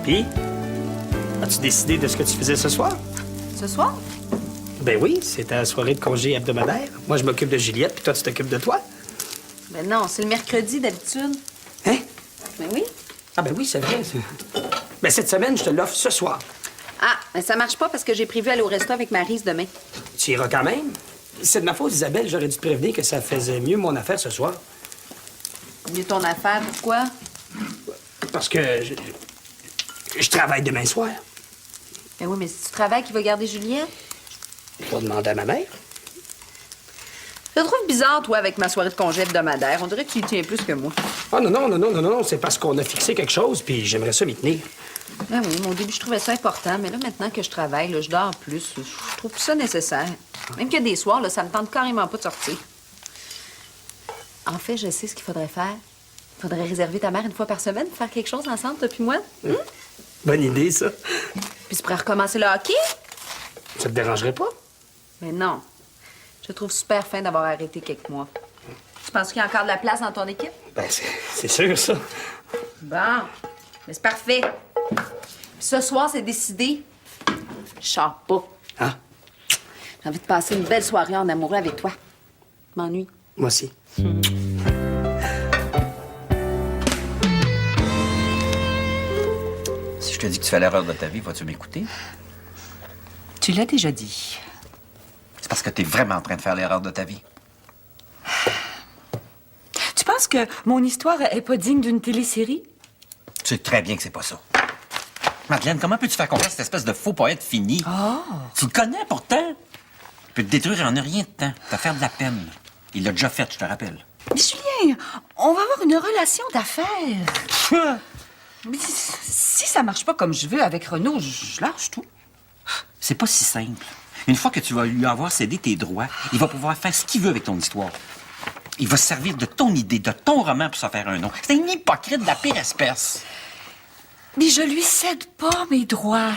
Puis, as-tu décidé de ce que tu faisais ce soir? Ce soir? Ben oui, c'est ta soirée de congé hebdomadaire. Moi, je m'occupe de Juliette, puis toi, tu t'occupes de toi. Ben non, c'est le mercredi d'habitude. Hein? Ben oui. Ah ben oui, c'est vrai. Ben cette semaine, je te l'offre ce soir. Ah, mais ça marche pas parce que j'ai prévu aller au resto avec Maryse demain. Tu iras quand même? C'est de ma faute, Isabelle. J'aurais dû te prévenir que ça faisait mieux mon affaire ce soir. Mieux ton affaire, pourquoi? Parce que je travaille demain soir. Ben oui, mais si tu travailles, qui va garder Juliette? Je vais demander à ma mère. Je te trouve bizarre, toi, avec ma soirée de congé hebdomadaire. On dirait que tu y tiens plus que moi. Ah non, c'est parce qu'on a fixé quelque chose, puis j'aimerais ça m'y tenir. Ben oui, au début, je trouvais ça important, mais là, maintenant que je travaille, là, je dors plus. Je trouve plus ça nécessaire. Même qu'il y a des soirs, là, ça me tente carrément pas de sortir. En fait, je sais ce qu'il faudrait faire. Il faudrait réserver ta mère une fois par semaine pour faire quelque chose ensemble, toi puis moi. Bonne idée, ça. Puis tu pourrais recommencer le hockey? Ça te dérangerait pas? Mais non. Je te trouve super fin d'avoir arrêté quelques mois. Tu penses qu'il y a encore de la place dans ton équipe? Ben, c'est sûr, ça. Bon. Mais c'est parfait. Puis ce soir, c'est décidé. Je sors pas. Ah, J'ai envie de passer une belle soirée en amoureux avec toi. Je m'ennuie. moi aussi. Si je te dis que tu fais l'erreur de ta vie, vas-tu m'écouter? Tu l'as déjà dit. C'est parce que t'es vraiment en train de faire l'erreur de ta vie. Tu penses que mon histoire est pas digne d'une télésérie? Tu sais très bien que c'est pas ça. Madeleine, comment peux-tu faire confiance à cette espèce de faux poète fini? Oh! Tu le connais pourtant. Il peut te détruire en rien de temps. T'as faire de la peine. Il l'a déjà fait, je te rappelle. Mais Julien, on va avoir une relation d'affaires. Mais si ça marche pas comme je veux avec Renaud, je lâche tout. C'est pas si simple. Une fois que tu vas lui avoir cédé tes droits, il va pouvoir faire ce qu'il veut avec ton histoire. Il va se servir de ton idée, de ton roman pour se faire un nom. C'est un hypocrite de la pire espèce. Mais je lui cède pas mes droits.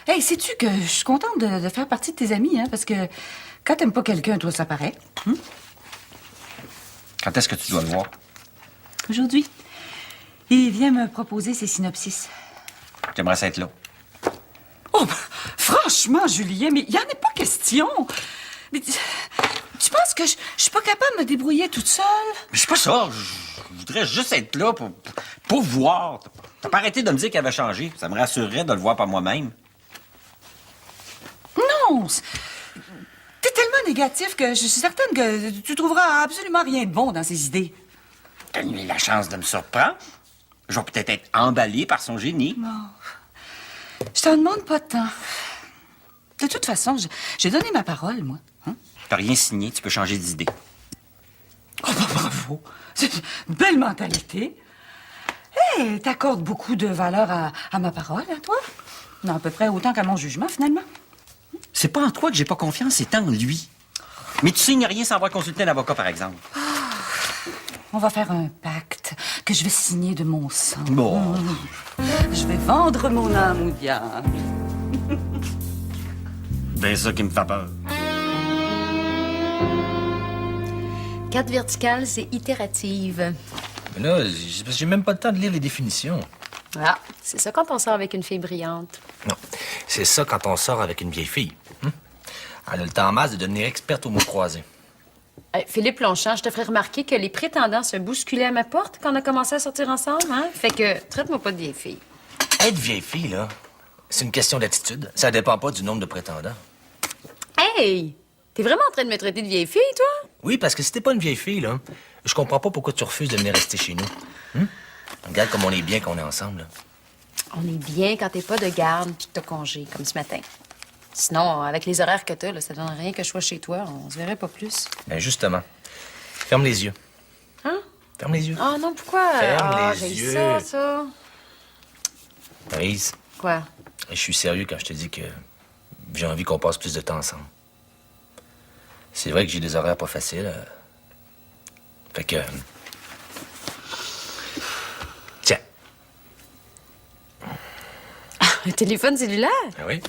Hey, sais-tu que je suis contente de faire partie de tes amis, hein, parce que quand t'aimes pas quelqu'un, toi, ça paraît. Quand est-ce que tu dois le voir? Aujourd'hui, il vient me proposer ses synopsis. J'aimerais ça être là. Oh, franchement, Julien, mais il y en a pas question. Mais tu penses que je suis pas capable de me débrouiller toute seule? Mais c'est pas ça. Je voudrais juste être là pour voir. T'as pas arrêté de me dire qu'elle avait changé. Ça me rassurerait de le voir par moi-même. Non! T'es tellement négatif que je suis certaine que tu trouveras absolument rien de bon dans ses idées. T'as eu la chance de me surprendre. Je vais peut-être être emballé par son génie. Je t'en demande pas de temps. De toute façon, j'ai donné ma parole, moi. Hein? T'as rien signé, tu peux changer d'idée. Oh, bah, bravo! C'est une belle mentalité. Hé, t'accordes beaucoup de valeur à ma parole, à toi? Non, à peu près autant qu'à mon jugement, finalement. C'est pas en toi que j'ai pas confiance, c'est en lui. Mais tu signes rien sans avoir consulté un avocat, par exemple. On va faire un pacte que je vais signer de mon sang. Bon. Je vais vendre mon âme au diable. Ben, ça qui me fait peur. Carte verticale, c'est itérative. Mais là, j'ai même pas le temps de lire les définitions. Ah, c'est ça quand on sort avec une fille brillante. Non, c'est ça quand on sort avec une vieille fille. Elle a le temps en masse de devenir experte aux mots croisés. Hey, Philippe Longchamp, je te ferai remarquer que les prétendants se bousculaient à ma porte quand on a commencé à sortir ensemble, hein? Fait que, traite-moi pas de vieille fille. Être vieille fille, là, c'est une question d'attitude. Ça dépend pas du nombre de prétendants. Hey! T'es vraiment en train de me traiter de vieille fille, toi? Oui, parce que si t'es pas une vieille fille, là, je comprends pas pourquoi tu refuses de venir rester chez nous. Regarde comme on est bien qu'on est ensemble, là. On est bien quand t'es pas de garde puis que t'as congé, comme ce matin. Sinon, avec les horaires que t'as, là, ça donne rien que je sois chez toi. On se verrait pas plus. Ben justement. Ferme les yeux. Hein? Ferme les yeux. Ah non, pourquoi? Ferme les j'ai yeux. ça. Maryse, Quoi? je suis sérieux quand je te dis que j'ai envie qu'on passe plus de temps ensemble. C'est vrai que j'ai des horaires pas faciles. Fait que... Tiens. Un téléphone cellulaire? Ah oui?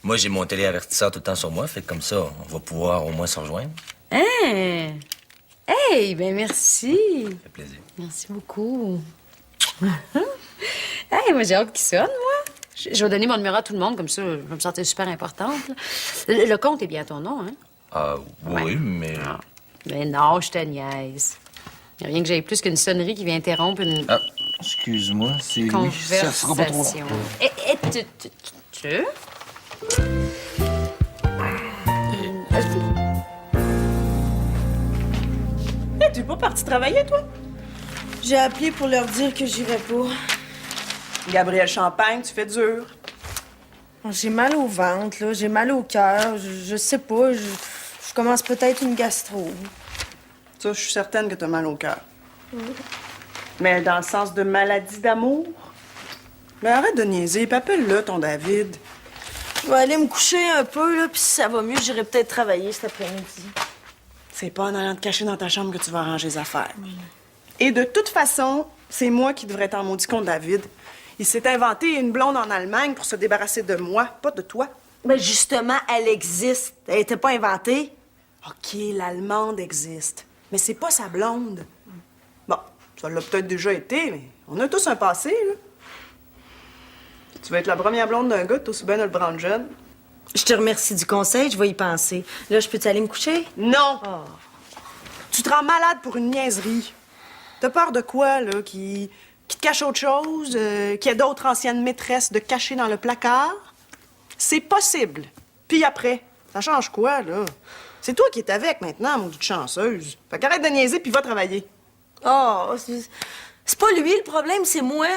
Moi, j'ai mon téléavertisseur tout le temps sur moi, fait que comme ça, on va pouvoir au moins se rejoindre. Hein? Hey, ben merci. Ça fait plaisir. Merci beaucoup. Hey, moi, j'ai hâte qu'il sonne, moi. Je vais donner mon numéro à tout le monde, comme ça, je vais me sentir super importante. Là. Le compte est bien à ton nom, hein? Ah, oui, mais... Ah. Mais non, je te niaise. Il n'y a rien que j'aille plus qu'une sonnerie qui vient interrompre une Ah, excuse-moi, c'est lui. Ça sera pas trop long. conversation. Et tu... T'es pas parti travailler, toi? J'ai appelé pour leur dire que j'irais pas. Gabrielle Champagne, tu fais dur. J'ai mal au ventre, là. J'ai mal au cœur. Je sais pas. Je commence peut-être une gastro. Ça, je suis certaine que t'as mal au cœur. Mais dans le sens de maladie d'amour? Mais arrête de niaiser, puis appelle-le, ton David. Je vais aller me coucher un peu, là, puis si ça va mieux, j'irai peut-être travailler cet après-midi. C'est pas en allant te cacher dans ta chambre que tu vas arranger les affaires. Et de toute façon, c'est moi qui devrais t'en maudire contre David. Il s'est inventé une blonde en Allemagne pour se débarrasser de moi, pas de toi. Ben justement, elle existe. Elle était pas inventée. OK, l'Allemande existe. Mais c'est pas sa blonde. Bon, ça l'a peut-être déjà été, mais on a tous un passé, là. Tu vas être la première blonde d'un gars, t'as aussi bien de le prendre jeune. Je te remercie du conseil, je vais y penser. Là, je peux aller me coucher? Non! Tu te rends malade pour une niaiserie. T'as peur de quoi, là? Qui te cache autre chose? Qu'il y ait d'autres anciennes maîtresses de cacher dans le placard? C'est possible. Puis après, ça change quoi, là? C'est toi qui es avec maintenant, maudite chanceuse. Fait qu'arrête de niaiser puis va travailler. Oh, c'est pas lui le problème, c'est moi.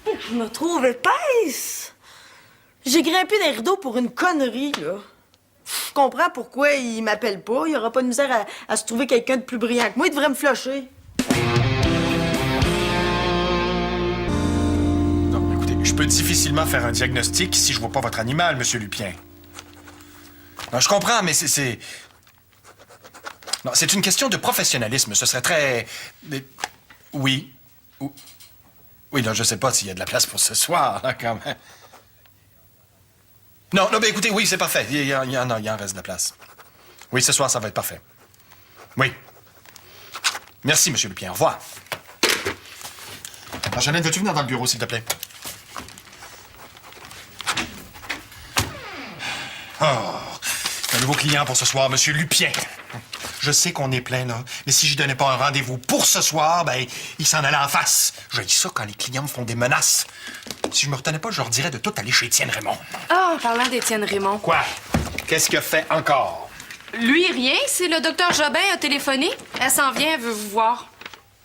Je me trouve épaisse. J'ai grimpé des rideaux pour une connerie, là. Je comprends pourquoi il m'appelle pas. Il aura pas de misère à se trouver quelqu'un de plus brillant que moi. Il devrait me flusher. Non, écoutez, je peux difficilement faire un diagnostic si je vois pas votre animal, Monsieur Lupien. Non, je comprends, mais c'est... Non, c'est une question de professionnalisme. Ce serait très... Oui. Oui, là, je sais pas s'il y a de la place pour ce soir, là, quand même. Non, mais écoutez, oui, c'est parfait. Il y en reste de la place. Oui, ce soir, ça va être parfait. Oui. Merci, Monsieur Lupien. Au revoir. Alors, Jeannette, veux-tu venir dans le bureau, s'il te plaît? Oh, un nouveau client pour ce soir, Monsieur Lupien. Je sais qu'on est plein, là, mais si je donnais pas un rendez-vous pour ce soir, ben, il s'en allait en face. J'haïs ça quand les clients me font des menaces. Si je me retenais pas, je leur dirais de tout aller chez Étienne Raymond. Ah, en parlant d'Étienne Raymond. Quoi? Qu'est-ce qu'il a fait encore? Lui, rien. C'est le docteur Jobin a téléphoné. Elle s'en vient, elle veut vous voir.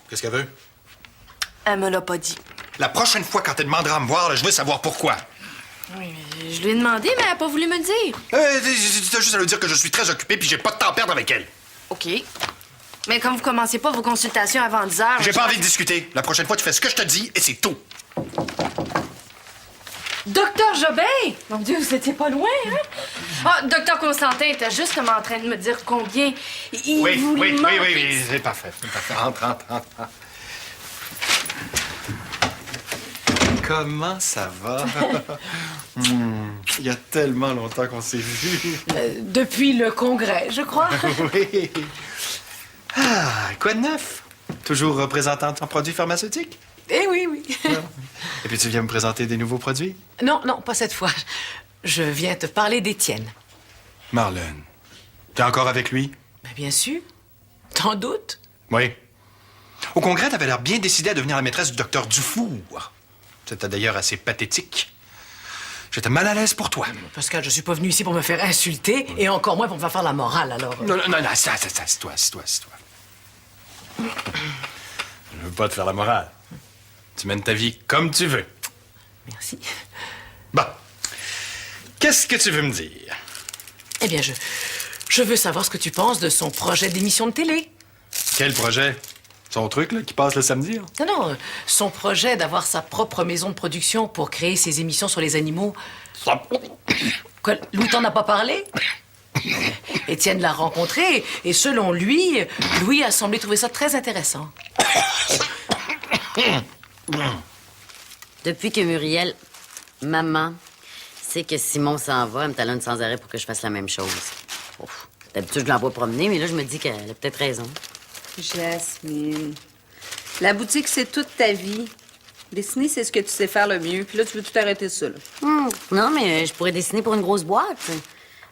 Qu'est-ce qu'elle veut? Elle me l'a pas dit. La prochaine fois, quand elle demandera à me voir, là, je veux savoir pourquoi. Oui, mais je lui ai demandé, mais elle a pas voulu me le dire. T'as juste à lui dire que je suis très occupé puis j'ai pas de temps à perdre avec elle. OK. Mais comme vous commencez pas vos consultations avant 10 heures... J'ai pas envie de discuter. La prochaine fois, tu fais ce que je te dis et c'est tout. Docteur Jobin! Mon Dieu, vous étiez pas loin, hein? Ah, docteur Constantin était justement en train de me dire combien il vous manquait. c'est parfait. Entre. Comment ça va? Il y a tellement longtemps qu'on s'est vus. Depuis le congrès, je crois. Oui. Ah, quoi de neuf? Toujours représentant de ton produit pharmaceutique? Eh oui, oui. Et puis tu viens me présenter des nouveaux produits? Non, pas cette fois. Je viens te parler d'Étienne. Marlène, t'es encore avec lui? Mais bien sûr. T'en doutes? Oui. Au congrès, t'avais l'air bien décidée à devenir la maîtresse du docteur Dufour. C'était d'ailleurs assez pathétique. J'étais mal à l'aise pour toi. Pascal, je suis pas venu ici pour me faire insulter et encore moins pour me faire la morale, alors. Non, assis-toi. Je veux pas te faire la morale. Tu mènes ta vie comme tu veux. Merci. Bon. Qu'est-ce que tu veux me dire? Eh bien, je veux savoir ce que tu penses de son projet d'émission de télé. Quel projet? Son truc, là, qui passe le samedi? Hein? Non, son projet d'avoir sa propre maison de production pour créer ses émissions sur les animaux. Quoi, Louis t'en a pas parlé? Étienne l'a rencontré et selon lui, Louis a semblé trouver ça très intéressant. Depuis que Muriel, maman, sait que Simon s'en va, elle me talonne sans arrêt pour que je fasse la même chose. Ouf. D'habitude, je l'envoie promener, mais là, je me dis qu'elle a peut-être raison. Jasmine, la boutique, c'est toute ta vie. Dessiner, c'est ce que tu sais faire le mieux. Puis là, tu veux tout arrêter ça, là. Non, mais je pourrais dessiner pour une grosse boîte.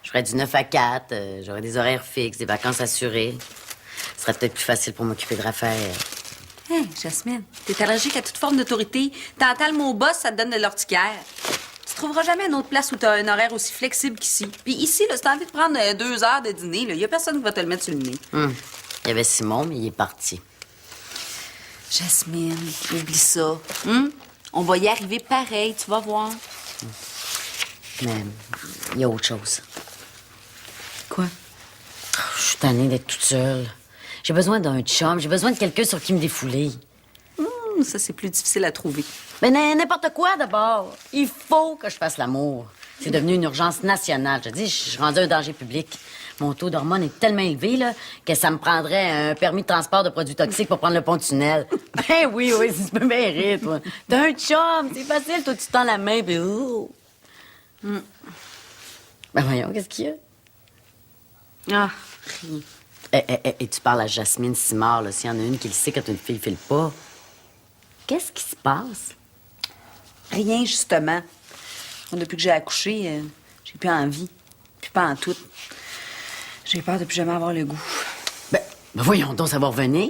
Je ferais du 9 à 4, j'aurais des horaires fixes, des vacances assurées. Ce serait peut-être plus facile pour m'occuper de Raphaël. Hé, Jasmine, t'es allergique à toute forme d'autorité. T'entends le mot boss, ça te donne de l'urticaire. Tu trouveras jamais une autre place où t'as un horaire aussi flexible qu'ici. Puis ici, là, si t'as envie de prendre 2 heures de dîner, il y a personne qui va te le mettre sur le nez. Il y avait Simon, mais il est parti. Jasmine, oublie ça. On va y arriver pareil, tu vas voir. Mais il y a autre chose. Quoi? Je suis tannée d'être toute seule. J'ai besoin d'un chum, j'ai besoin de quelqu'un sur qui me défouler. Ça, c'est plus difficile à trouver. Mais n'importe quoi, d'abord. Il faut que je fasse l'amour. C'est devenu une urgence nationale. Je te dis, je suis rendue un danger public. Mon taux d'hormones est tellement élevé là, que ça me prendrait un permis de transport de produits toxiques pour prendre le pont-tunnel. Ben oui, si tu peux bien rire, toi. T'as un chum, c'est facile. Toi, tu tends la main, puis Ben voyons, qu'est-ce qu'il y a? Ah, rien. Et tu parles à Jasmine Simard, là, s'il y en a une qui le sait quand une fille file pas. Qu'est-ce qui se passe? Rien, justement. Depuis que j'ai accouché, j'ai plus envie. Plus pas en tout. J'ai peur de plus jamais avoir le goût. Ben voyons donc, ça va revenir.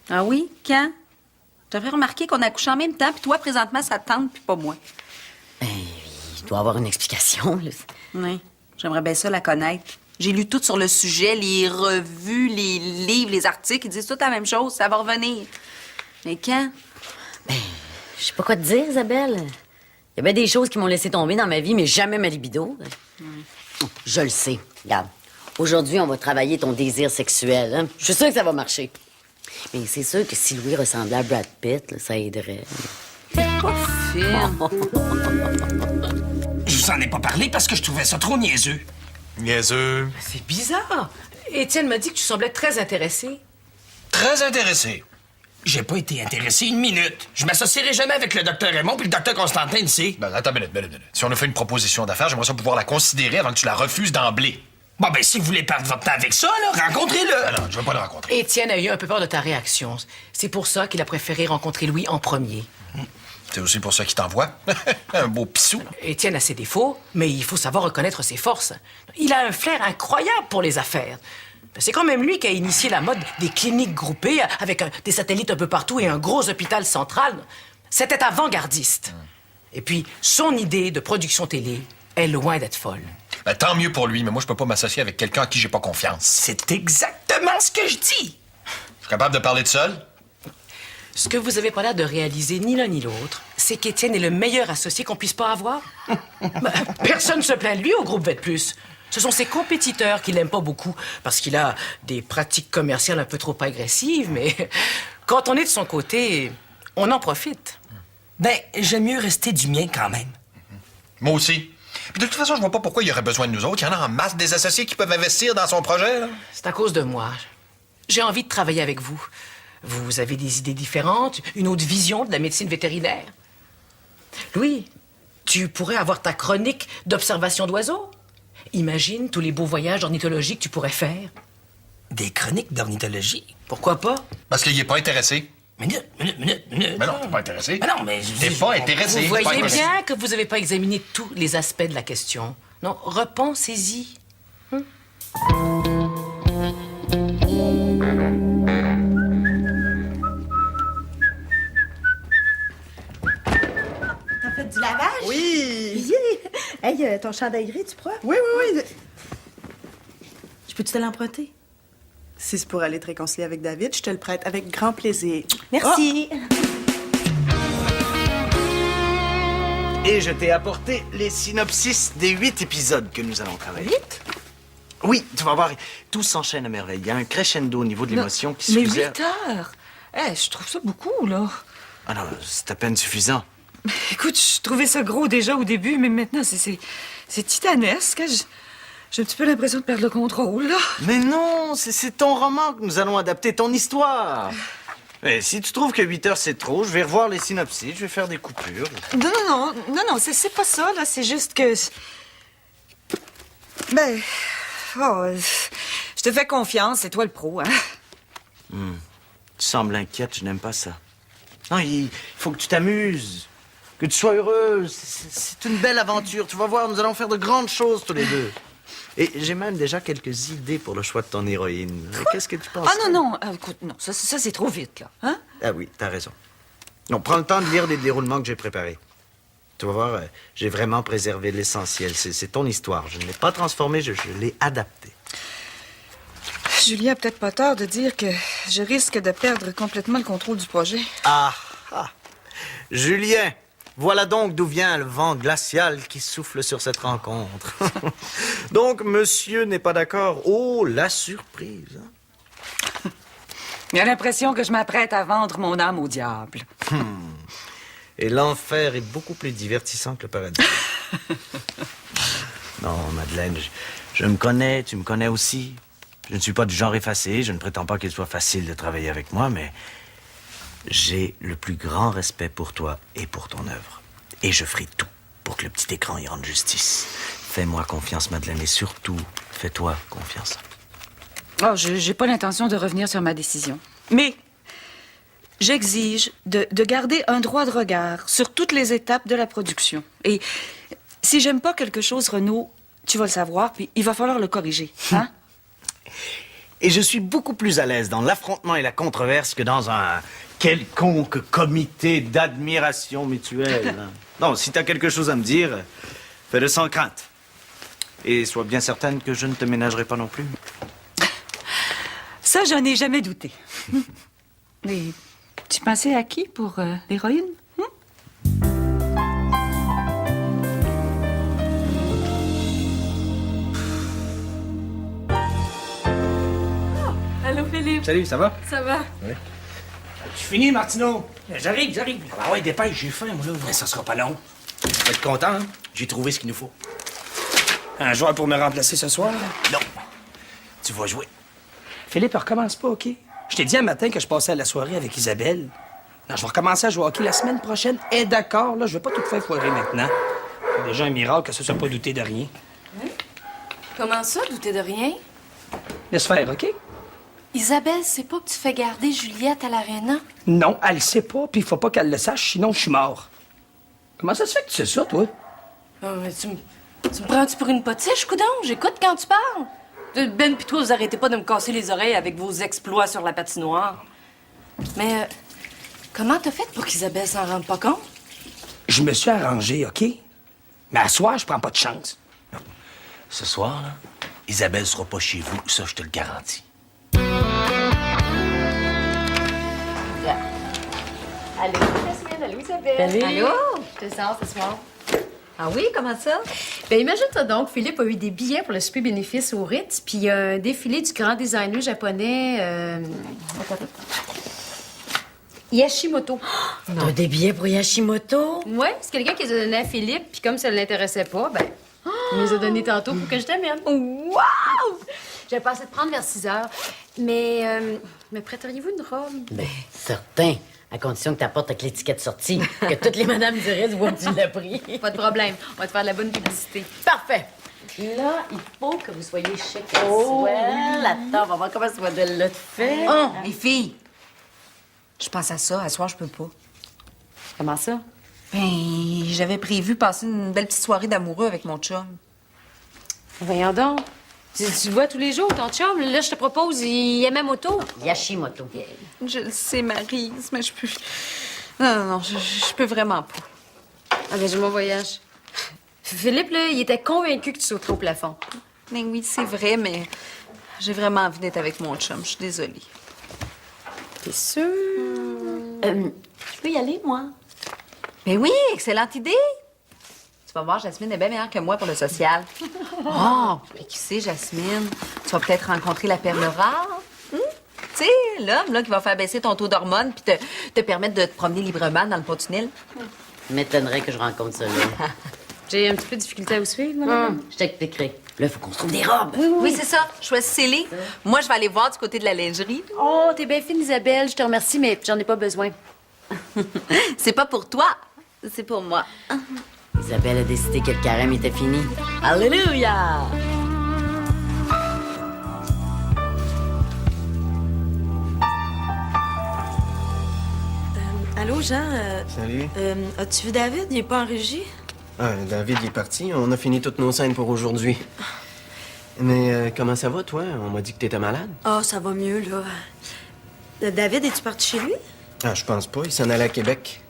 Ah oui? Quand? J'avais remarqué qu'on accouche en même temps, puis toi, présentement, ça te tente, puis pas moi. Ben, il doit avoir une explication, là. Oui, j'aimerais bien ça la connaître. J'ai lu tout sur le sujet, les revues, les livres, les articles, ils disent tout la même chose, ça va revenir. Mais quand? Ben, je sais pas quoi te dire, Isabelle. Il y a bien des choses qui m'ont laissé tomber dans ma vie, mais jamais ma libido. Je le sais. Regarde, aujourd'hui, on va travailler ton désir sexuel. Hein? Je suis sûre que ça va marcher. Mais c'est sûr que si Louis ressemblait à Brad Pitt, là, ça aiderait. Pas fine. Je vous en ai pas parlé parce que je trouvais ça trop niaiseux. Niaiseux. C'est bizarre. Étienne m'a dit que tu semblais très intéressé. Très intéressé. J'ai pas été intéressé une minute. Je m'associerai jamais avec le docteur Raymond puis le docteur Constantin ici. Ben, attends une minute. Si on a fait une proposition d'affaires, j'aimerais ça pouvoir la considérer avant que tu la refuses d'emblée. Bon, ben, si vous voulez perdre votre temps avec ça, là, rencontrez-le. Ah non, je veux pas le rencontrer. Étienne a eu un peu peur de ta réaction. C'est pour ça qu'il a préféré rencontrer Louis en premier. C'est aussi pour ça qu'il t'envoie. Un beau pissou. Étienne a ses défauts, mais il faut savoir reconnaître ses forces. Il a un flair incroyable pour les affaires. C'est quand même lui qui a initié la mode des cliniques groupées avec des satellites un peu partout et un gros hôpital central. C'était avant-gardiste. Et puis, son idée de production télé est loin d'être folle. Ben, tant mieux pour lui, mais moi, je peux pas m'associer avec quelqu'un à qui j'ai pas confiance. C'est exactement ce que je dis. Je suis capable de parler de seul? Ce que vous avez pas l'air de réaliser, ni l'un ni l'autre, c'est qu'Étienne est le meilleur associé qu'on puisse pas avoir. Ben, personne ne se plaint de lui au groupe VET+. Ce sont ses compétiteurs qui l'aiment pas beaucoup, parce qu'il a des pratiques commerciales un peu trop agressives, mais quand on est de son côté, on en profite. Ben, j'aime mieux rester du mien quand même. Moi aussi. Puis de toute façon, je vois pas pourquoi il y aurait besoin de nous autres. Il y en a en masse des associés qui peuvent investir dans son projet, là. C'est à cause de moi. J'ai envie de travailler avec vous. Vous avez des idées différentes, une autre vision de la médecine vétérinaire. Louis, tu pourrais avoir ta chronique d'observation d'oiseaux. Imagine tous les beaux voyages ornithologiques que tu pourrais faire. Des chroniques d'ornithologie? Pourquoi pas? Parce qu'il est pas intéressé. Minute. Mais non, t'es pas intéressé. Mais non, mais... T'es pas intéressé. Vous Pas voyez intéressé. bien que vous n'avez pas examiné tous les aspects de la question. Non, repensez-y. T'as fait du lavage? Oui! Hey, ton chandail gris, tu crois? Oui. Je peux-tu te l'emprunter? Si c'est pour aller te réconcilier avec David, je te le prête avec grand plaisir. Merci. Et je t'ai apporté les synopsis des 8 épisodes que nous allons travailler. 8? Oui, tu vas voir, tout s'enchaîne à merveille. Il y a un crescendo au niveau de l'émotion qui Mais suffisait... 8 heures? Je trouve ça beaucoup, là. Ah non, c'est à peine suffisant. Écoute, je trouvais ça gros déjà au début, mais maintenant, c'est titanesque. J'ai un petit peu l'impression de perdre le contrôle, là. Mais non, c'est ton roman que nous allons adapter, ton histoire. Mais si tu trouves que 8 heures, c'est trop, je vais revoir les synopsis, je vais faire des coupures. Non, c'est pas ça, là. C'est juste que... Ben... Oh, je te fais confiance, c'est toi le pro, hein? Tu sembles inquiète, je n'aime pas ça. Non, il faut que tu t'amuses, que tu sois heureux. C'est une belle aventure. Tu vas voir, nous allons faire de grandes choses tous les deux. Et j'ai même déjà quelques idées pour le choix de ton héroïne. Qu'est-ce que tu penses? Ah non, écoute, non, ça c'est trop vite, là. Hein? Ah oui, t'as raison. On prend le temps de lire les déroulements que j'ai préparés. Tu vas voir, j'ai vraiment préservé l'essentiel. C'est ton histoire. Je ne l'ai pas transformée, je l'ai adaptée. Julie a peut-être pas tort de dire que je risque de perdre complètement le contrôle du projet. Ah! Julien, voilà donc d'où vient le vent glacial qui souffle sur cette rencontre. Donc, monsieur n'est pas d'accord. Oh, la surprise. Hein? Il a l'impression que je m'apprête à vendre mon âme au diable. Et l'enfer est beaucoup plus divertissant que le paradis. Non, Madeleine, je me connais, tu me connais aussi. Je ne suis pas du genre effacé, je ne prétends pas qu'il soit facile de travailler avec moi, mais j'ai le plus grand respect pour toi et pour ton œuvre. Et je ferai tout pour que le petit écran y rende justice. Fais-moi confiance, Madeleine, et surtout, fais-toi confiance. Oh, j'ai pas l'intention de revenir sur ma décision. Mais j'exige de garder un droit de regard sur toutes les étapes de la production. Et si j'aime pas quelque chose, Renaud, tu vas le savoir, puis il va falloir le corriger, hein? Et je suis beaucoup plus à l'aise dans l'affrontement et la controverse que dans un quelconque comité d'admiration mutuelle. Non, si t'as quelque chose à me dire, fais-le sans crainte. Et sois bien certaine que je ne te ménagerai pas non plus. Ça, j'en ai jamais douté. Mais tu pensais à qui pour l'héroïne? Allô, Philippe. Salut, ça va? Ça va? Oui. Tu finis, Martineau? J'arrive. Ah ouais, dépêche, j'ai faim, moi, là. Mais ça sera pas long. Tu vas être content, hein? J'ai trouvé ce qu'il nous faut. Un joueur pour me remplacer ce soir? Non. Tu vas jouer. Philippe, recommence pas, OK? Je t'ai dit un matin que je passais à la soirée avec Isabelle. Non, je vais recommencer à jouer au hockey la semaine prochaine. Et d'accord, là, je vais pas tout faire foirer maintenant. C'est déjà un miracle que ça soit pas douté de rien. Comment ça, douter de rien? Laisse faire, OK? Isabelle sait pas que tu fais garder Juliette à l'aréna? Non, elle le sait pas, puis il faut pas qu'elle le sache, sinon je suis mort. Comment ça se fait que tu sais ça, toi? Oh, mais tu me prends-tu pour une potiche, coudonc? J'écoute quand tu parles. Ben pis toi, vous arrêtez pas de me casser les oreilles avec vos exploits sur la patinoire. Mais comment t'as fait pour qu'Isabelle s'en rende pas compte? Je me suis arrangé, OK? Mais à soir, je prends pas de chance. Ce soir, là, Isabelle sera pas chez vous, ça, je te le garantis. Allô, Jasmine. Allô, Isabelle. Salut. Allô, je te sors ce soir. Ah oui, comment ça? Ben imagine-toi donc, Philippe a eu des billets pour le super bénéfice au Ritz, puis il y a un défilé du grand designer japonais, Yashimoto. T'as des billets pour Yashimoto? Ouais, c'est quelqu'un qui les a donnés à Philippe, puis comme ça ne l'intéressait pas, ben, il les a donnés tantôt pour que je t'amène. Wow! J'avais pensé te prendre vers 6 heures, mais prêteriez-vous une robe? Ben, certain. À condition que t'apportes avec l'étiquette sortie, que toutes les madames du Ritz voient que tu l'as pris. Pas de problème, on va te faire de la bonne publicité. Parfait. Là, il faut que vous soyez chic et swell. Attends, on va voir comment ce modèle-là te fait. Oh, les filles! Je pense à ça. À soir, je peux pas. Comment ça? Ben, j'avais prévu passer une belle petite soirée d'amoureux avec mon chum. Voyons donc. Tu le vois tous les jours, ton chum. Là, je te propose, il aime moto. Yashimoto. Je le sais, Maryse, mais je peux... Non, je peux vraiment pas. Ah ben, j'ai mon voyage. Philippe, là, il était convaincu que tu sauterais au plafond. Ben oui, c'est vrai, mais j'ai vraiment envie d'être avec mon chum. Je suis désolée. T'es sûre? Je peux y aller, moi? Ben oui, excellente idée! Tu vas voir, Jasmine est bien meilleure que moi pour le social. Oh, puis qui sait, Jasmine? Tu vas peut-être rencontrer la perle rare. Tu sais, l'homme là, qui va faire baisser ton taux d'hormones puis te permettre de te promener librement dans le pont-tunnel. M'étonnerait que je rencontre celui-là. J'ai un petit peu de difficulté à vous suivre, moi. Je t'expliquerai. Là, il faut qu'on se trouve des robes. Oui, c'est ça. Choisissez-les. Moi, je vais aller voir du côté de la lingerie. Oh, t'es bien fine, Isabelle. Je te remercie, mais j'en ai pas besoin. C'est pas pour toi, c'est pour moi. Isabelle a décidé que le carême était fini. Alléluia! Allô, Jean? Salut. As-tu vu David? Il est pas en régie? Ah, David, il est parti. On a fini toutes nos scènes pour aujourd'hui. Mais comment ça va, toi? On m'a dit que t'étais malade. Ah, ça va mieux, là. David, es-tu parti chez lui? Ah, je pense pas. Il s'en allait à Québec.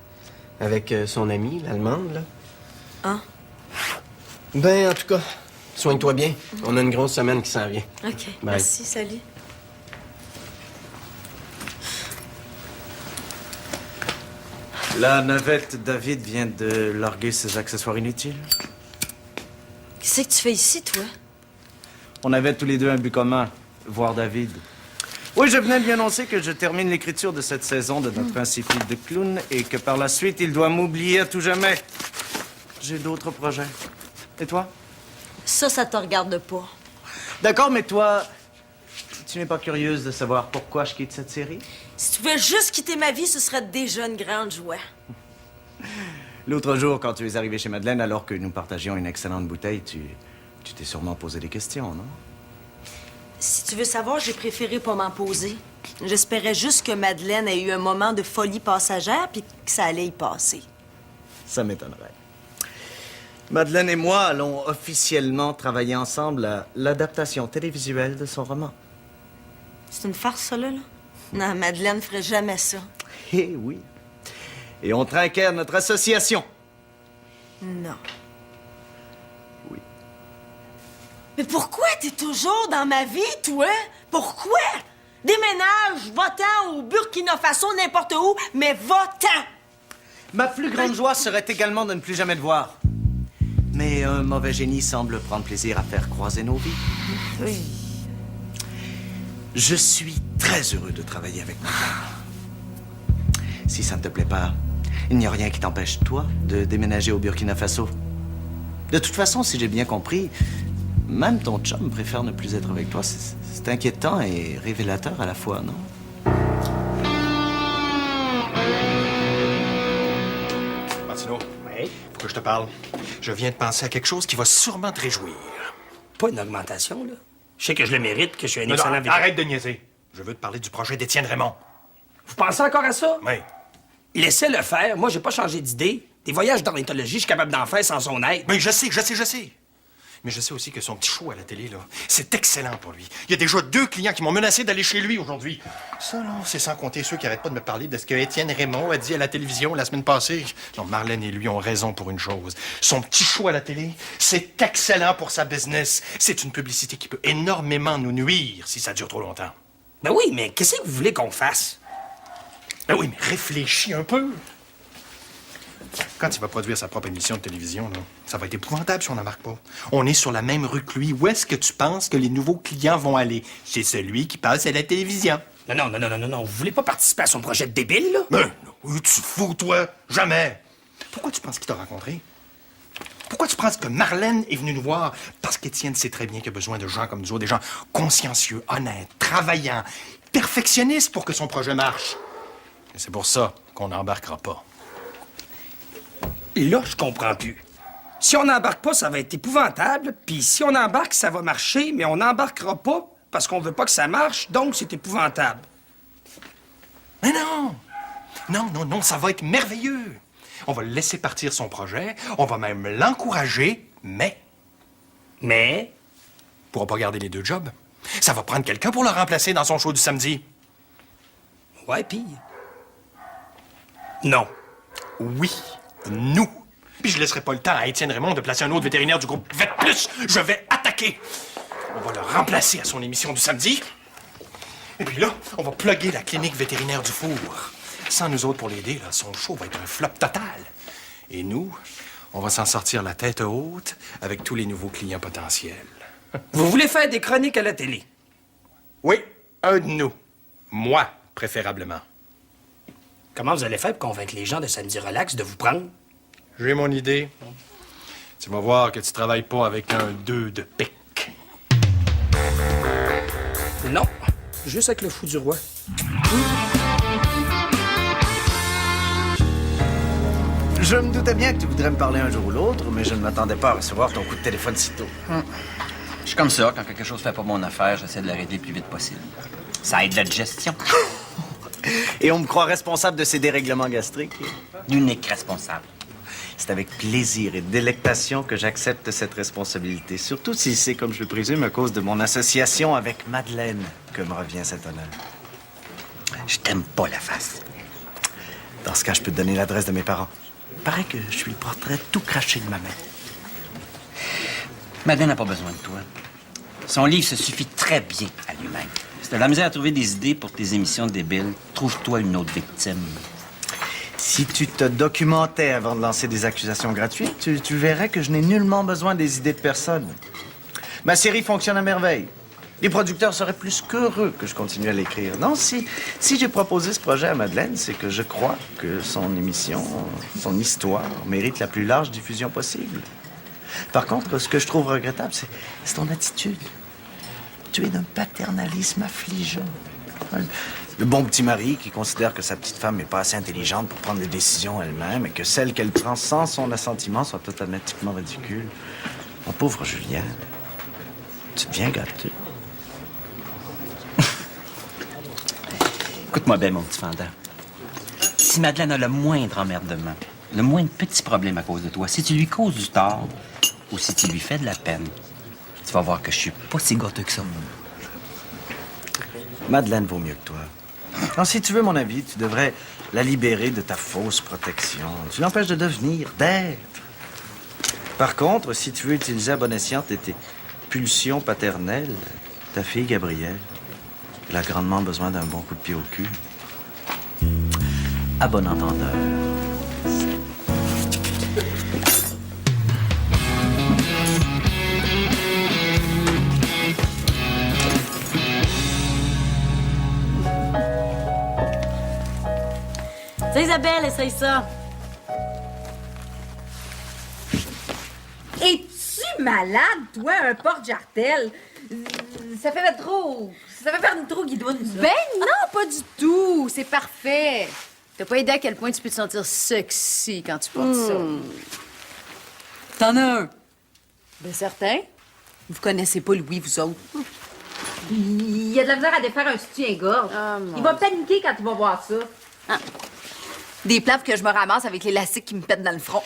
Avec son amie, l'Allemande, là. Ah. Ben, en tout cas, soigne-toi bien. On a une grosse semaine qui s'en vient. OK. Bye. Merci, salut. La navette David vient de larguer ses accessoires inutiles. Qu'est-ce que tu fais ici, toi? On avait tous les deux un but commun, voir David. Oui, je venais de lui annoncer que je termine l'écriture de cette saison de notre insipide de clown et que par la suite, il doit m'oublier à tout jamais. J'ai d'autres projets. Et toi? Ça te regarde pas. D'accord, mais toi, tu n'es pas curieuse de savoir pourquoi je quitte cette série? Si tu pouvais juste quitter ma vie, ce serait déjà une grande joie. L'autre jour, quand tu es arrivé chez Madeleine, alors que nous partagions une excellente bouteille, tu t'es sûrement posé des questions, non? Si tu veux savoir, j'ai préféré pas m'en poser. J'espérais juste que Madeleine ait eu un moment de folie passagère puis que ça allait y passer. Ça m'étonnerait. Madeleine et moi allons officiellement travailler ensemble à l'adaptation télévisuelle de son roman. C'est une farce, ça, là? Non, Madeleine ferait jamais ça. Eh oui. Et on trinquait notre association. Non. Oui. Mais pourquoi t'es toujours dans ma vie, toi? Pourquoi? Déménage, va-t'en au Burkina Faso, n'importe où, mais va-t'en! Ma plus grande joie serait également de ne plus jamais te voir. Mais un mauvais génie semble prendre plaisir à faire croiser nos vies. Oui. Je suis très heureux de travailler avec Madeleine. Si ça ne te plaît pas, il n'y a rien qui t'empêche, toi, de déménager au Burkina Faso. De toute façon, si j'ai bien compris, même ton chum préfère ne plus être avec toi. C'est inquiétant et révélateur à la fois, non? Martino, faut que je te parle. Je viens de penser à quelque chose qui va sûrement te réjouir. Pas une augmentation, là. Je sais que je le mérite, que je suis un Non, excellent vétéran. arrête de niaiser. Je veux te parler du projet d'Étienne Raymond. Vous pensez encore à ça? Oui. Laissez-le faire. Moi, j'ai pas changé d'idée. Des voyages d'ornithologie, je suis capable d'en faire sans son aide. Mais je sais. Mais je sais aussi que son petit show à la télé, là, c'est excellent pour lui. Il y a déjà 2 clients qui m'ont menacé d'aller chez lui aujourd'hui. Ça, là, c'est sans compter ceux qui arrêtent pas de me parler de ce que Étienne Raymond a dit à la télévision la semaine passée. Non, Marlène et lui ont raison pour une chose. Son petit show à la télé, c'est excellent pour sa business. C'est une publicité qui peut énormément nous nuire si ça dure trop longtemps. Ben oui, mais qu'est-ce que vous voulez qu'on fasse? Ben oui, mais réfléchis un peu. Quand il va produire sa propre émission de télévision, là, ça va être épouvantable si on n'embarque pas. On est sur la même rue que lui. Où est-ce que tu penses que les nouveaux clients vont aller? C'est celui qui passe à la télévision. Non. Vous voulez pas participer à son projet de débile, là? Mais où tu fous, toi? Jamais. Pourquoi tu penses qu'il t'a rencontré? Pourquoi tu penses que Marlène est venue nous voir? Parce qu'Étienne sait très bien qu'il a besoin de gens comme nous autres, des gens consciencieux, honnêtes, travaillants, perfectionnistes pour que son projet marche. Et c'est pour ça qu'on n'embarquera pas. Et là, je comprends plus. Si on n'embarque pas, ça va être épouvantable. Puis si on embarque, ça va marcher, mais on n'embarquera pas parce qu'on veut pas que ça marche, donc c'est épouvantable. Mais non! Non, ça va être merveilleux. On va le laisser partir son projet, on va même l'encourager, mais... Mais? Il pourra pas garder les 2 jobs. Ça va prendre quelqu'un pour le remplacer dans son show du samedi. Ouais, pis... Non. Oui, nous. Puis je laisserai pas le temps à Étienne Raymond de placer un autre vétérinaire du groupe Vet Plus. Je vais attaquer. On va le remplacer à son émission du samedi. Et puis là, on va plugger la clinique vétérinaire du Four. Sans nous autres pour l'aider, là, son show va être un flop total. Et nous, on va s'en sortir la tête haute avec tous les nouveaux clients potentiels. Vous voulez faire des chroniques à la télé? Oui, un de nous. Moi, préférablement. Comment vous allez faire pour convaincre les gens de Samedi Relax de vous prendre? J'ai mon idée. Tu vas voir que tu travailles pas avec un 2 de pique. Non, juste avec le fou du roi. Je me doutais bien que tu voudrais me parler un jour ou l'autre, mais je ne m'attendais pas à recevoir ton coup de téléphone si tôt. Je suis comme ça, quand quelque chose fait pas mon affaire, j'essaie de l'arrêter le plus vite possible. Ça aide la digestion. Et on me croit responsable de ces dérèglements gastriques. L'unique responsable. C'est avec plaisir et délectation que j'accepte cette responsabilité. Surtout si c'est, comme je le présume, à cause de mon association avec Madeleine que me revient cet honneur. Je t'aime pas la face. Dans ce cas, je peux te donner l'adresse de mes parents. Il paraît que je suis le portrait tout craché de ma mère. Madeleine n'a pas besoin de toi. Son livre se suffit très bien à lui-même. Si t'as de la misère à trouver des idées pour tes émissions débiles, trouve-toi une autre victime. Si tu te documentais avant de lancer des accusations gratuites, tu verrais que je n'ai nullement besoin des idées de personne. Ma série fonctionne à merveille. Les producteurs seraient plus qu'heureux que je continue à l'écrire. Non, si j'ai proposé ce projet à Madeleine, c'est que je crois que son émission, son histoire, mérite la plus large diffusion possible. Par contre, ce que je trouve regrettable, c'est ton attitude. Tu es d'un paternalisme affligeant. Le bon petit mari qui considère que sa petite femme n'est pas assez intelligente pour prendre des décisions elle-même et que celles qu'elle prend sans son assentiment sont automatiquement ridicules. Mon pauvre Julien, tu deviens gâteux. Écoute-moi bien, mon petit fendant. Si Madeleine a le moindre emmerdement, le moindre petit problème à cause de toi, si tu lui causes du tort ou si tu lui fais de la peine, tu vas voir que je suis pas si gâteux que ça. Madeleine vaut mieux que toi. Alors, si tu veux mon avis, tu devrais la libérer de ta fausse protection. Tu l'empêches de devenir, d'être. Par contre, si tu veux utiliser à bon escient tes pulsions paternelles, ta fille Gabrielle, elle a grandement besoin d'un bon coup de pied au cul. À bon entendeur. Tiens, Isabelle, essaye ça. Es-tu malade, toi, un porte-jartel? Ça fait trop... Ça fait faire une trop guidoune, ça. Ben non, pas du tout. C'est parfait. T'as pas idée à quel point tu peux te sentir sexy quand tu portes ça. T'en as un. Ben certain. Vous connaissez pas Louis, vous autres. Il a de la misère à défaire un soutien-gorge. Il va paniquer quand il va voir ça. Des plaves que je me ramasse avec l'élastique qui me pète dans le front.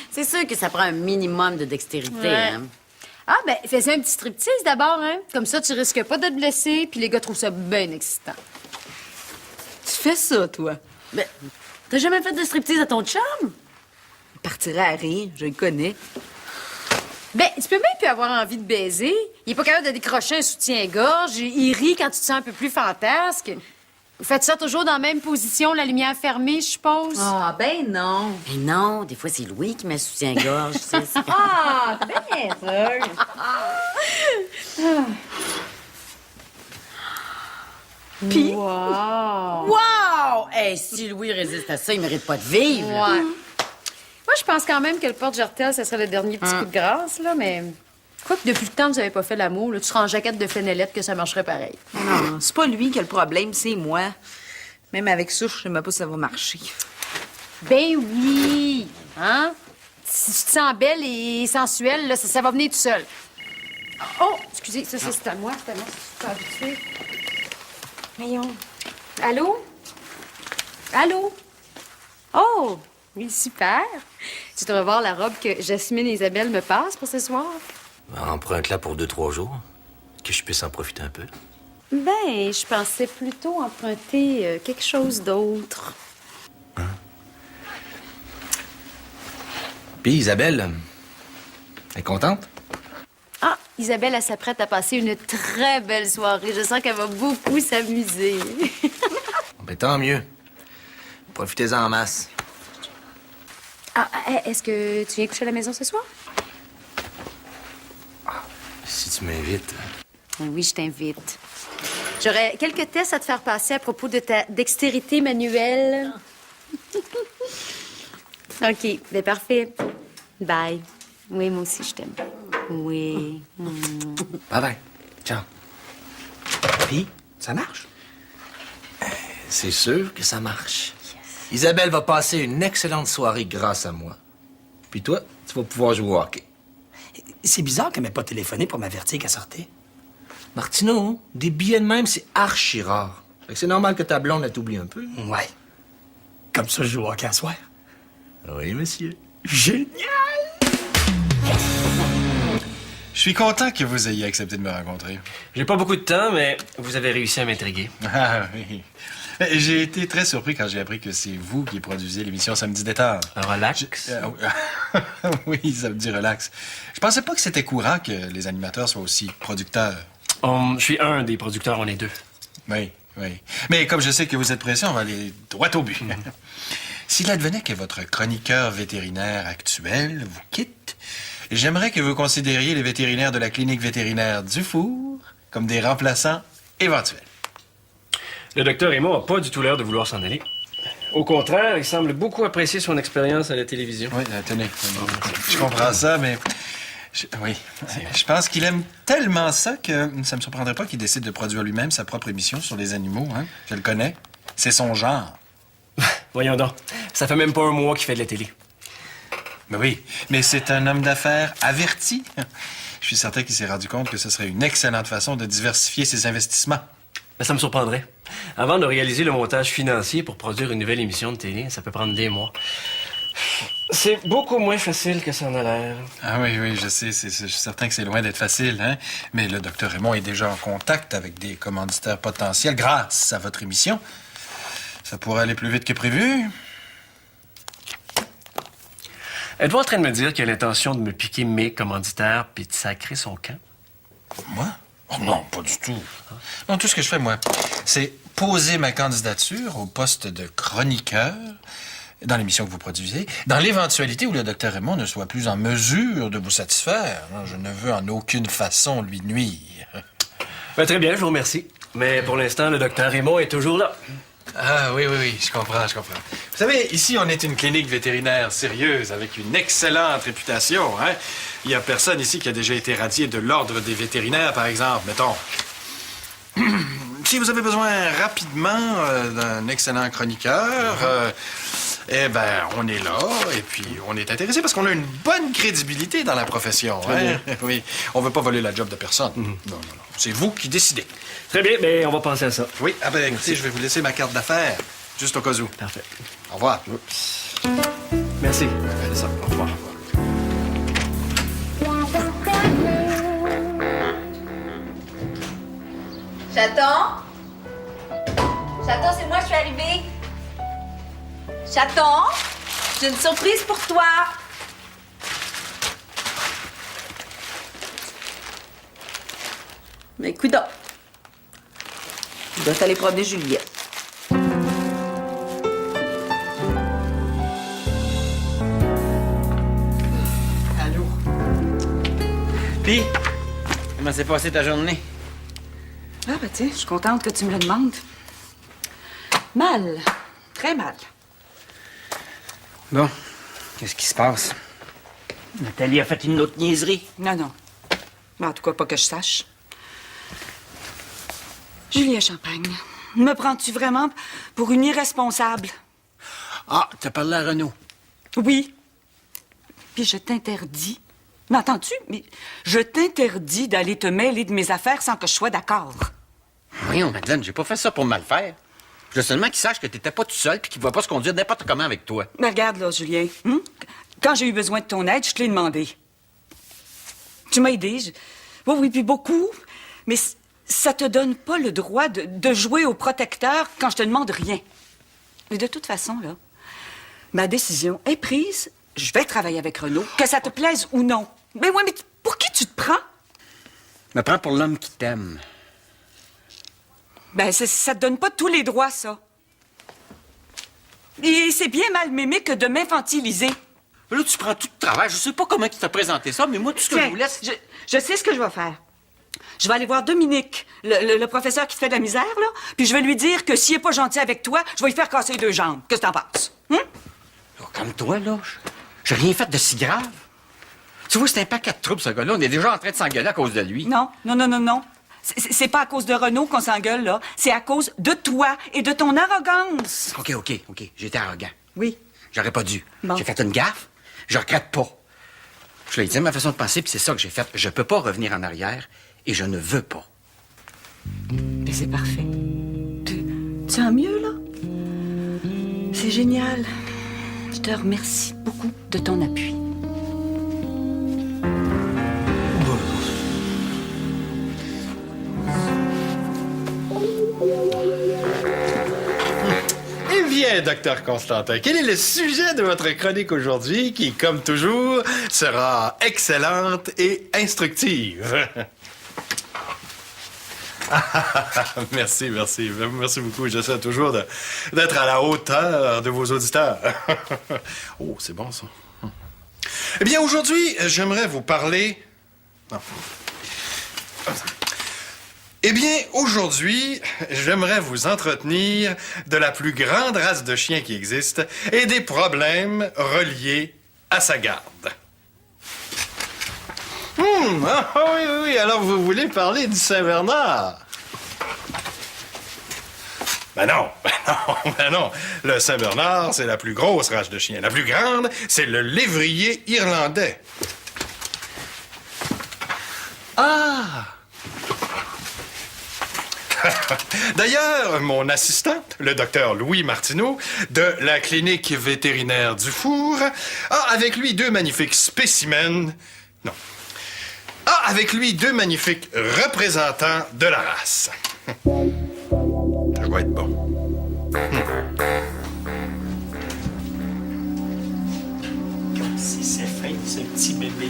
C'est sûr que ça prend un minimum de dextérité, Ouais. hein? Ah, ben, fais-y un petit striptease d'abord, hein. Comme ça, tu risques pas de te blesser, puis les gars trouvent ça bien excitant. Tu fais ça, toi? Ben, t'as jamais fait de striptease à ton chum? Il partirait à rire, je le connais. Ben, tu peux même plus avoir envie de baiser. Il est pas capable de décrocher un soutien-gorge. Il rit quand tu te sens un peu plus fantasque. Vous faites ça toujours dans la même position, la lumière fermée, je suppose? Ah, ben non. Mais non, des fois, c'est Louis qui met le soutien-gorge, tu sais. Ah, ben sûr. Puis? Wow! Wow! Hey, si Louis résiste à ça, il mérite pas de vivre. Ouais. Moi, je pense quand même que le porte-jartel, ça serait le dernier petit coup de grâce, là, mais... Quoi que depuis le temps que vous avez pas fait l'amour, là, tu seras en jaquette de flanellette que ça marcherait pareil. Non, c'est pas lui qui a le problème, c'est moi. Même avec ça, je sais même pas si ça va marcher. Ben oui! Hein? Si tu te sens belle et sensuelle, là, ça va venir tout seul. Oh! Excusez, ça, c'est à moi, c'est à moi. Je suis pas habituée. Voyons. Allô? Allô? Oh! Oui, super. Tu devrais voir la robe que Jasmine et Isabelle me passent pour ce soir. Emprunte-la pour 2-3 jours, que je puisse en profiter un peu. Ben, je pensais plutôt emprunter quelque chose d'autre. Puis Isabelle, elle est contente? Ah, Isabelle, elle s'apprête à passer une très belle soirée. Je sens qu'elle va beaucoup s'amuser. Ben tant mieux. Profitez-en en masse. Ah, est-ce que tu viens coucher à la maison ce soir? Si tu m'invites. Oui, je t'invite. J'aurais quelques tests à te faire passer à propos de ta dextérité manuelle. OK, ben parfait. Bye. Oui, moi aussi, je t'aime. Oui. Bye bye. Ciao. Puis, ça marche? C'est sûr que ça marche. Isabelle va passer une excellente soirée grâce à moi. Puis toi, tu vas pouvoir jouer au hockey. C'est bizarre qu'elle m'ait pas téléphoné pour m'avertir qu'elle sortait. Martineau, des billets de même, c'est archi rare. Fait que c'est normal que ta blonde, elle t'oublie un peu. Ouais. Comme ça, je joue au hockey à soir. Oui, monsieur. Génial! Je suis content que vous ayez accepté de me rencontrer. J'ai pas beaucoup de temps, mais vous avez réussi à m'intriguer. Ah oui. J'ai été très surpris quand j'ai appris que c'est vous qui produisez l'émission Samedi Détente. Relax. Oui, ça me dit relax. Je pensais pas que c'était courant que les animateurs soient aussi producteurs. Je suis un des producteurs, on est deux. Oui, oui. Mais comme je sais que vous êtes pressé, on va aller droit au but. S'il advenait que votre chroniqueur vétérinaire actuel vous quitte, j'aimerais que vous considériez les vétérinaires de la clinique vétérinaire Dufour comme des remplaçants éventuels. Le docteur Raymond n'a pas du tout l'air de vouloir s'en aller. Au contraire, il semble beaucoup apprécier son expérience à la télévision. Oui, tenez. Je comprends ça, mais... Oui. Je pense qu'il aime tellement ça que ça me surprendrait pas qu'il décide de produire lui-même sa propre émission sur les animaux. Hein? Je le connais. C'est son genre. Voyons donc. Ça fait même pas un mois qu'il fait de la télé. Mais oui, mais c'est un homme d'affaires averti. Je suis certain qu'il s'est rendu compte que ce serait une excellente façon de diversifier ses investissements. Ben, ça me surprendrait. Avant de réaliser le montage financier pour produire une nouvelle émission de télé, ça peut prendre des mois. C'est beaucoup moins facile que ça en a l'air. Ah oui, oui, je sais. Je suis certain que c'est loin d'être facile, hein? Mais le docteur Raymond est déjà en contact avec des commanditaires potentiels grâce à votre émission. Ça pourrait aller plus vite que prévu. Êtes-vous en train de me dire qu'il a l'intention de me piquer mes commanditaires puis de sacrer son camp? Moi? Oh non, pas du tout. Non, tout ce que je fais, moi, c'est poser ma candidature au poste de chroniqueur dans l'émission que vous produisez, dans l'éventualité où le docteur Raymond ne soit plus en mesure de vous satisfaire. Je ne veux en aucune façon lui nuire. Ben, très bien, je vous remercie. Mais pour l'instant, le docteur Raymond est toujours là. Ah oui, je comprends. Vous savez, ici, on est une clinique vétérinaire sérieuse avec une excellente réputation, hein? Il y a personne ici qui a déjà été radié de l'ordre des vétérinaires, par exemple, mettons. Si vous avez besoin rapidement d'un excellent chroniqueur, on est là, et puis on est intéressé parce qu'on a une bonne crédibilité dans la profession, hein? Oui, on veut pas voler la job de personne. Non. C'est vous qui décidez. Très bien, mais on va penser à ça. Oui, écoutez, je vais vous laisser ma carte d'affaires, juste au cas où. Parfait. Au revoir. Merci. Allez, ça, au revoir. Chaton? Chaton, c'est moi, je suis arrivée. Chaton, j'ai une surprise pour toi. Mais coudonc. Je dois aller promener Juliette. Allô? Puis, comment s'est passée ta journée? Ah, ben tiens, je suis contente que tu me le demandes. Mal. Très mal. Bon, qu'est-ce qui se passe? Nathalie a fait une autre niaiserie. Non. En tout cas, pas que je sache. Julien Champagne, me prends-tu vraiment pour une irresponsable? Ah, t'as parlé à Renaud. Oui. Puis je t'interdis. M'entends-tu? Mais je t'interdis d'aller te mêler de mes affaires sans que je sois d'accord. Voyons, Madeleine, j'ai pas fait ça pour mal faire. Je veux seulement qu'il sache que t'étais pas tout seul puis qu'il va pas se conduire n'importe comment avec toi. Mais regarde, là, Julien. Quand j'ai eu besoin de ton aide, je te l'ai demandé. Tu m'as aidé. Oui, puis beaucoup. Mais ça te donne pas le droit de jouer au protecteur quand je te demande rien. Mais de toute façon, là, ma décision est prise. Je vais travailler avec Renaud, que ça te plaise ou non. Mais ouais, mais pour qui tu te prends? Me prends pour l'homme qui t'aime. Ben, ça te donne pas tous les droits, ça. Et c'est bien mal m'aimer que de m'infantiliser. Mais là, tu prends tout le travail. Je sais pas comment tu t'as présenté ça, mais moi, tout ce que je vous laisse... Je sais ce que je vais faire. Je vais aller voir Dominique, le professeur qui te fait de la misère, là, puis je vais lui dire que s'il est pas gentil avec toi, je vais lui faire casser 2 jambes. Qu'est-ce que t'en penses? Oh, comme toi, là, j'ai rien fait de si grave. Tu vois, c'est un paquet de troubles, ce gars-là. On est déjà en train de s'engueuler à cause de lui. Non. C'est pas à cause de Renaud qu'on s'engueule, là. C'est à cause de toi et de ton arrogance. OK. J'étais arrogant. Oui. J'aurais pas dû. Bon. J'ai fait une gaffe. Je regrette pas. Je l'ai dit, ma façon de penser, puis c'est ça que j'ai fait. Je peux pas revenir en arrière et je ne veux pas. Mais c'est parfait. sens mieux, là? C'est génial. Je te remercie beaucoup de ton appui. Eh bien, docteur Constantin, quel est le sujet de votre chronique aujourd'hui qui, comme toujours, sera excellente et instructive? Merci beaucoup. J'essaie toujours d'être à la hauteur de vos auditeurs. Oh, c'est bon, ça. Eh bien, aujourd'hui, j'aimerais vous parler... Non. Eh bien, aujourd'hui, j'aimerais vous entretenir de la plus grande race de chiens qui existe et des problèmes reliés à sa garde. Oui, alors vous voulez parler du Saint-Bernard? Ben non. Le Saint-Bernard, c'est la plus grosse race de chiens. La plus grande, c'est le lévrier irlandais. Ah! D'ailleurs, mon assistante, le docteur Louis Martineau, de la clinique vétérinaire du Four, a avec lui deux magnifiques spécimens... Non. A avec lui deux magnifiques représentants de la race. Ça va être bon. Comme si c'est fin, ce petit bébé.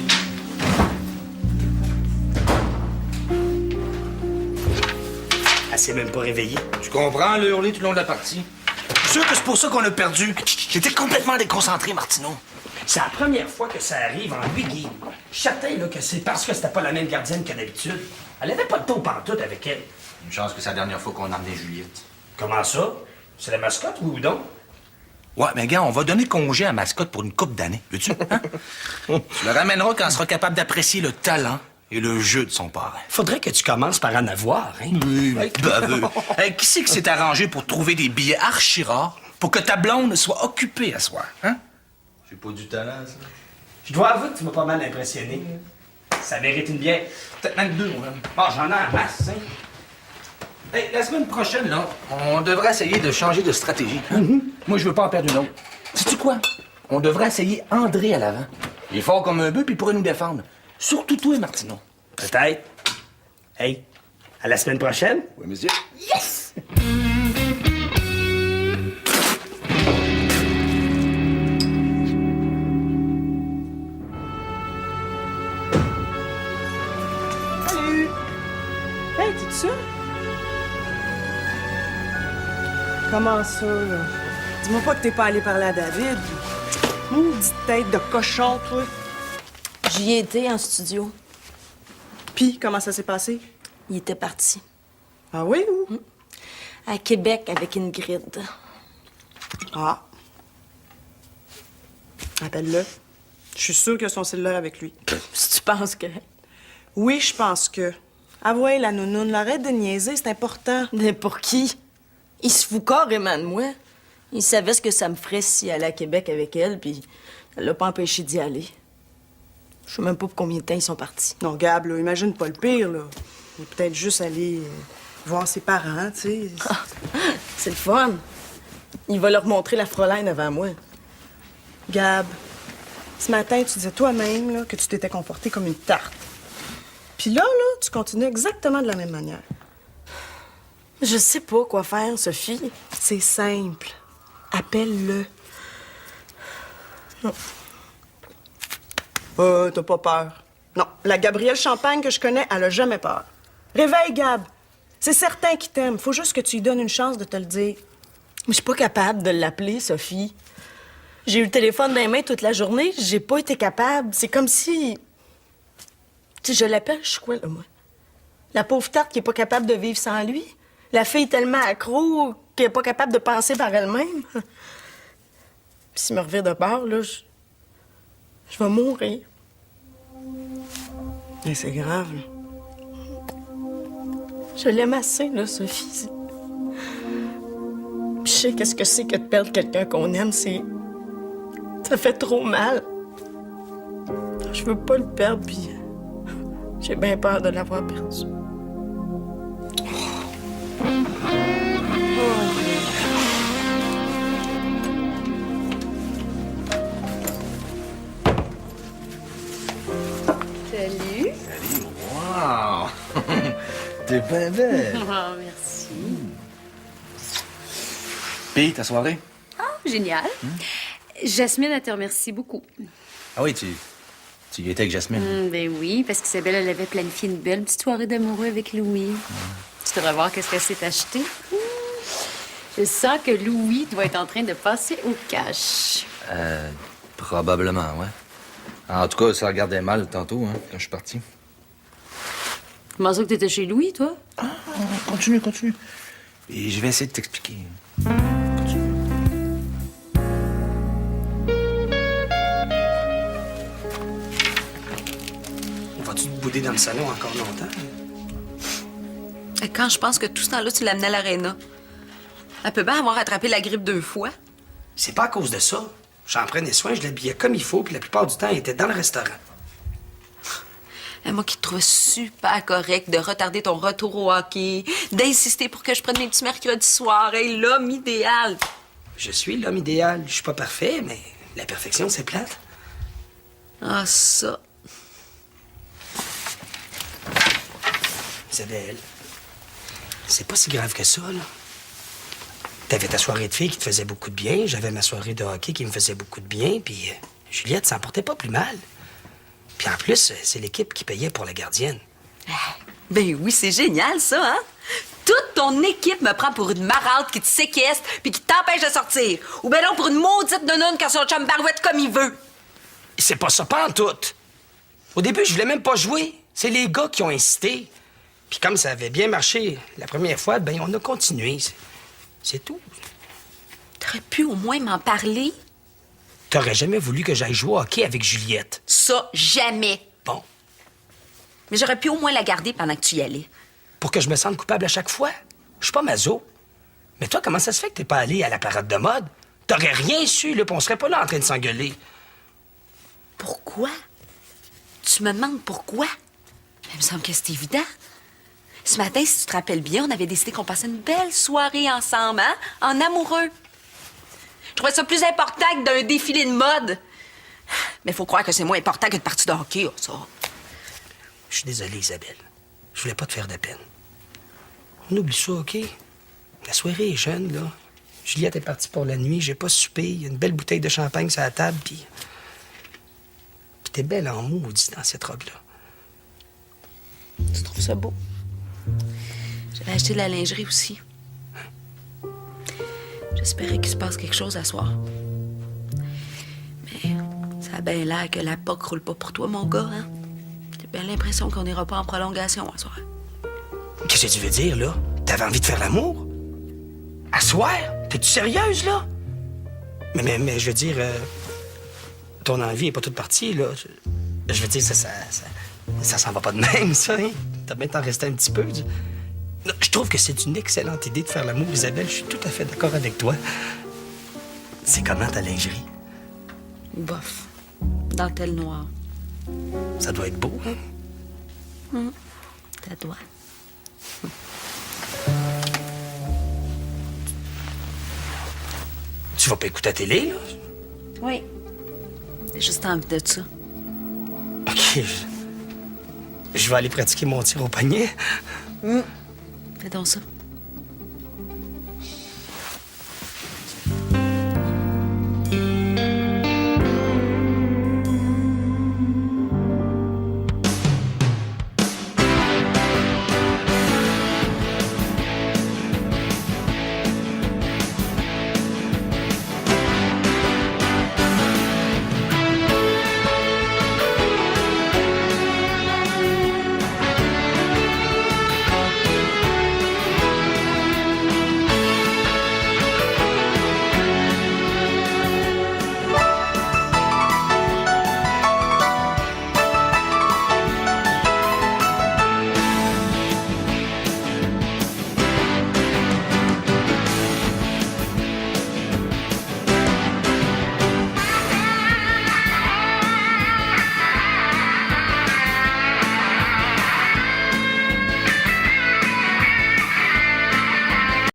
Elle s'est même pas réveillée. Tu comprends, elle a hurlé tout le long de la partie. Je suis sûr que c'est pour ça qu'on a perdu. J'étais complètement déconcentré, Martineau. C'est la première fois que ça arrive en 8 games. Je suis certain là, que c'est parce que c'était pas la même gardienne que d'habitude. Elle avait pas de ton pantoute avec elle. Une chance que c'est la dernière fois qu'on a emmené Juliette. Comment ça? C'est la mascotte, oui ou non? Ouais, mais gars, on va donner congé à mascotte pour une couple d'années, veux-tu? Hein? Tu le ramèneras quand elle sera capable d'apprécier le talent et le jeu de son parrain. Faudrait que tu commences par en avoir, hein? Oui, baveux. Hey, qui c'est qui s'est arrangé pour trouver des billets archi rares pour que ta blonde soit occupée à soir, hein? J'ai pas du talent, ça. Je dois avouer que tu m'as pas mal impressionné. Ça mérite une bière. Peut-être même deux, mon homme. Ah, j'en ai en masse, hein? Hey, la semaine prochaine, là, on devrait essayer de changer de stratégie. Hein? Moi, je veux pas en perdre une autre. Sais-tu quoi? On devrait essayer André à l'avant. Il est fort comme un bœuf, puis il pourrait nous défendre. Surtout toi, Martineau. Peut-être. Hey, à la semaine prochaine? Oui, monsieur. Yes! Salut! Hey, t'es sûr? Comment ça, là? Dis-moi pas que t'es pas allé parler à David. Maudite tête de cochon, toi. J'y ai été en studio. Puis, comment ça s'est passé? Il était parti. Ah oui, où? À Québec avec Ingrid. Ah. Appelle-le. Je suis sûre que son cellulaire avec lui. Si tu penses que... Oui, je pense que. Ah ouais, la nounoune, arrête de niaiser, c'est important. Mais pour qui? Il se fout carrément de moi. Il savait ce que ça me ferait si elle allait à Québec avec elle, puis elle l'a pas empêché d'y aller. Je sais même pas pour combien de temps ils sont partis. Non, Gab, là, imagine pas le pire, là. Il est peut-être juste allé voir ses parents, tu sais. C'est le fun. Il va leur montrer la Fräulein avant moi. Gab, ce matin, tu disais toi-même là, que tu t'étais comporté comme une tarte. Puis là, tu continues exactement de la même manière. Je sais pas quoi faire, Sophie. C'est simple. Appelle-le. Non. T'as pas peur. Non, la Gabrielle Champagne que je connais, elle a jamais peur. Réveille, Gab. C'est certain qu'il t'aime. Faut juste que tu lui donnes une chance de te le dire. Mais je suis pas capable de l'appeler, Sophie. J'ai eu le téléphone dans les mains toute la journée, j'ai pas été capable. C'est comme si... Tu sais, je l'appelle, je suis quoi, là, moi? La pauvre tarte qui est pas capable de vivre sans lui? La fille tellement accro qu'elle est pas capable de penser par elle-même? Puis s'il me revient de bord, là, je vais mourir. Mais c'est grave, là. Je l'aime assez, là, Sophie. Puis je sais qu'est-ce que c'est que de perdre quelqu'un qu'on aime, c'est... Ça fait trop mal. Je veux pas le perdre, puis j'ai bien peur de l'avoir perdu. Oh, T'es bien belle. Oh, merci. Puis, ta soirée? Génial. Jasmine, elle te remercie beaucoup. Ah oui, tu y étais avec Jasmine. Ben oui, parce qu'Isabelle, elle avait planifié une belle petite soirée d'amoureux avec Louis. Tu devrais voir qu'est-ce qu'elle s'est acheté. Je sens que Louis doit être en train de passer au cash. Probablement, ouais. En tout cas, ça regardait mal tantôt, hein, quand je suis parti. Comment ça que t'étais chez Louis, toi? Continue. Et je vais essayer de t'expliquer. Vas-tu te bouder dans le salon encore longtemps? Et quand je pense que tout ce temps-là, tu l'amenais à l'aréna. Elle peut bien avoir attrapé la grippe 2 fois. C'est pas à cause de ça. J'en prenais soin, je l'habillais comme il faut, puis la plupart du temps, il était dans le restaurant. Et moi qui te trouvais super correct de retarder ton retour au hockey, d'insister pour que je prenne mes petits mercredis soirs. Hey, l'homme idéal. Je suis l'homme idéal. Je suis pas parfait, mais la perfection, c'est plate. Ah, ça. Isabelle, c'est pas si grave que ça, là. T'avais ta soirée de filles qui te faisait beaucoup de bien, j'avais ma soirée de hockey qui me faisait beaucoup de bien, puis Juliette s'en portait pas plus mal. Puis en plus, c'est l'équipe qui payait pour la gardienne. Ben oui, c'est génial, ça, hein? Toute ton équipe me prend pour une marâtre qui te séquestre puis qui t'empêche de sortir. Ou ben non, pour une maudite nounoune quand son chum barouette comme il veut. C'est pas ça, pas en tout. Au début, je voulais même pas jouer. C'est les gars qui ont incité. Puis comme ça avait bien marché la première fois, ben on a continué. C'est tout. T'aurais pu au moins m'en parler? T'aurais jamais voulu que j'aille jouer au hockey avec Juliette. Ça, jamais. Bon. Mais j'aurais pu au moins la garder pendant que tu y allais. Pour que je me sente coupable à chaque fois? Je suis pas maso. Mais toi, comment ça se fait que t'es pas allé à la parade de mode? T'aurais rien su, là, puis on serait pas là en train de s'engueuler. Pourquoi? Tu me demandes pourquoi? Il me semble que c'est évident. Ce matin, si tu te rappelles bien, on avait décidé qu'on passait une belle soirée ensemble, hein? En amoureux. Je trouvais ça plus important que d'un défilé de mode. Mais faut croire que c'est moins important qu'une partie de hockey, ça. Je suis désolé, Isabelle. Je voulais pas te faire de peine. On oublie ça, OK? La soirée est jeune, là. Juliette est partie pour la nuit, j'ai pas soupé. Il y a une belle bouteille de champagne sur la table, puis t'es belle en maudit dans cette robe-là. Tu trouves ça beau? J'avais acheté de la lingerie aussi. J'espérais qu'il se passe quelque chose à soir. Mais ça a bien l'air que la POC roule pas pour toi, mon gars, hein? J'ai bien l'impression qu'on n'ira pas en prolongation à soir. Qu'est-ce que tu veux dire, là? T'avais envie de faire l'amour? À soir? T'es-tu sérieuse, là? Mais je veux dire, ton envie est pas toute partie, là. Je veux dire, ça s'en va pas de même, ça, hein? T'as bien t'en rester un petit peu. Non, je trouve que c'est une excellente idée de faire l'amour, Isabelle. Je suis tout à fait d'accord avec toi. C'est comment ta lingerie? Bof. Dentelle noire. Ça doit être beau, hein? Ça doit. Tu vas pas écouter la télé, là? Oui. J'ai juste envie de ça. OK. Je vais aller pratiquer mon tir au poignet. Fais donc ça.